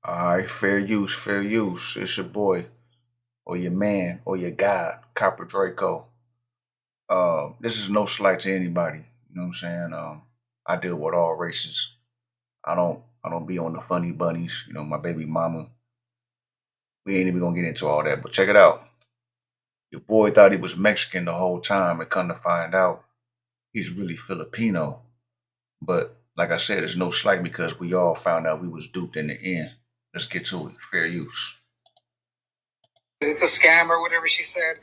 All right, fair use, fair use. It's your boy, or your man, or your guy, Copper Draco. This is no slight to anybody. You know what I'm saying? I deal with all races. I don't be on the funny bunnies. You know, my baby mama. We ain't even gonna get into all that. But check it out. Your boy thought he was Mexican the whole time, and come to find out, he's really Filipino. But like I said, it's no slight because we all found out we was duped in the end. Let's get to it. Fair use. It's a scam or whatever she said.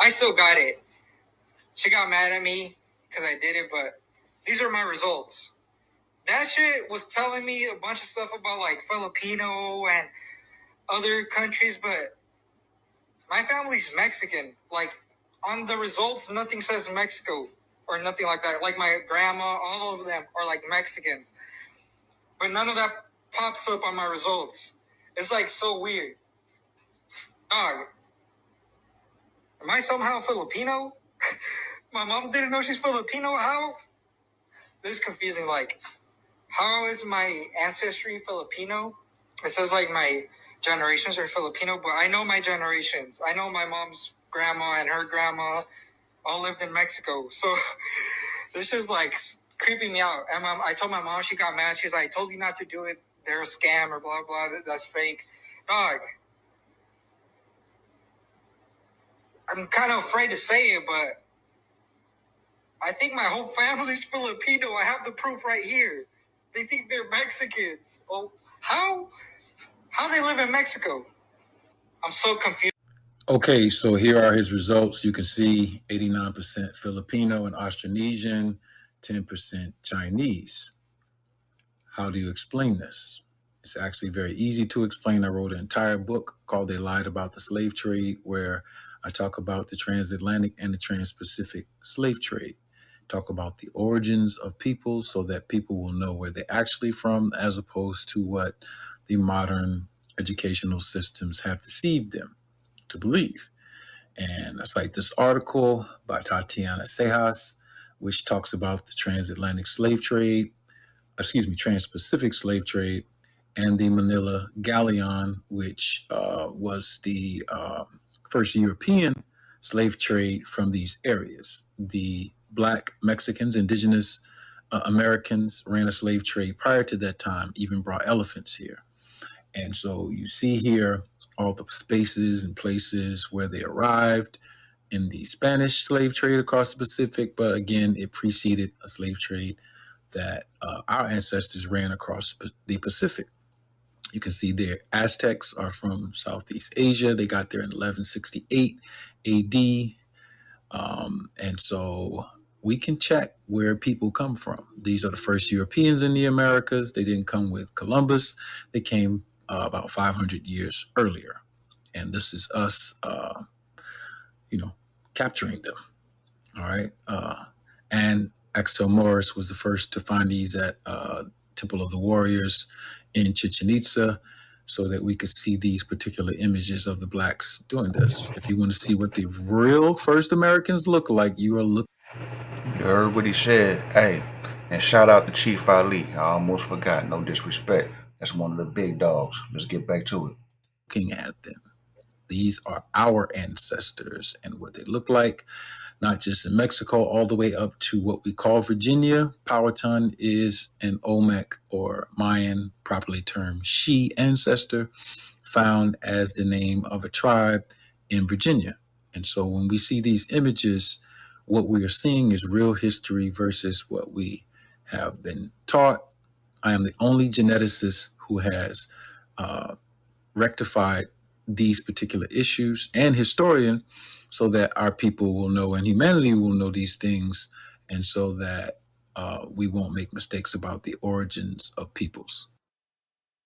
I still got it. She got mad at me because I did it, but these are my results. That shit was telling me a bunch of stuff about like Filipino and other countries, but my family's Mexican. Like on the results, nothing says Mexico or nothing like that. Like my grandma, all of them are like Mexicans, but none of that pops up on my results. It's like so weird. Dog, am I somehow Filipino? My mom didn't know she's Filipino. How? This is confusing. Like, how is my ancestry Filipino? It says like my generations are Filipino, but I know my generations. I know my mom's grandma and her grandma all lived in Mexico. So this is like creeping me out. And I told my mom, she got mad. She's like, I told you not to do it. They're a scam or blah, blah. That's fake. Dog, I'm kind of afraid to say it, but I think my whole family's Filipino. I have the proof right here. They think they're Mexicans. Oh, how? How they live in Mexico? I'm so confused. Okay, so here are his results. You can see 89% Filipino and Austronesian, 10% Chinese. How do you explain this? It's actually very easy to explain. I wrote an entire book called They Lied About the Slave Trade, where I talk about the transatlantic and the trans-Pacific slave trade. Talk about the origins of people so that people will know where they're actually from, as opposed to what the modern educational systems have deceived them to believe. And it's like this article by Tatiana Sejas, which talks about the transatlantic slave trade, trans-Pacific slave trade, and the Manila Galleon, which was the first European slave trade from these areas. The Black Mexicans, indigenous Americans ran a slave trade prior to that time, even brought elephants here. And so you see here all the spaces and places where they arrived in the Spanish slave trade across the Pacific, but again, it preceded a slave trade that our ancestors ran across the Pacific. You can see there, Aztecs are from Southeast Asia. They got there in 1168 AD. And so we can check where people come from. These are the first Europeans in the Americas. They didn't come with Columbus. They came about 500 years earlier. And this is us, capturing them. All right. And Axel Morris was the first to find these at Temple of the Warriors in Chichen Itza so that we could see these particular images of the blacks doing this. If you want to see what the real first Americans look like, you are looking. You heard what he said. Hey, and shout out to Chief Ali. I almost forgot. No disrespect. That's one of the big dogs. Let's get back to it. At them. These are our ancestors and what they look like, not just in Mexico, all the way up to what we call Virginia. Powhatan is an Olmec or Mayan, properly termed She ancestor, found as the name of a tribe in Virginia. And so when we see these images, what we are seeing is real history versus what we have been taught. I am the only geneticist who has rectified these particular issues and historian so that our people will know and humanity will know these things and so that we won't make mistakes about the origins of peoples.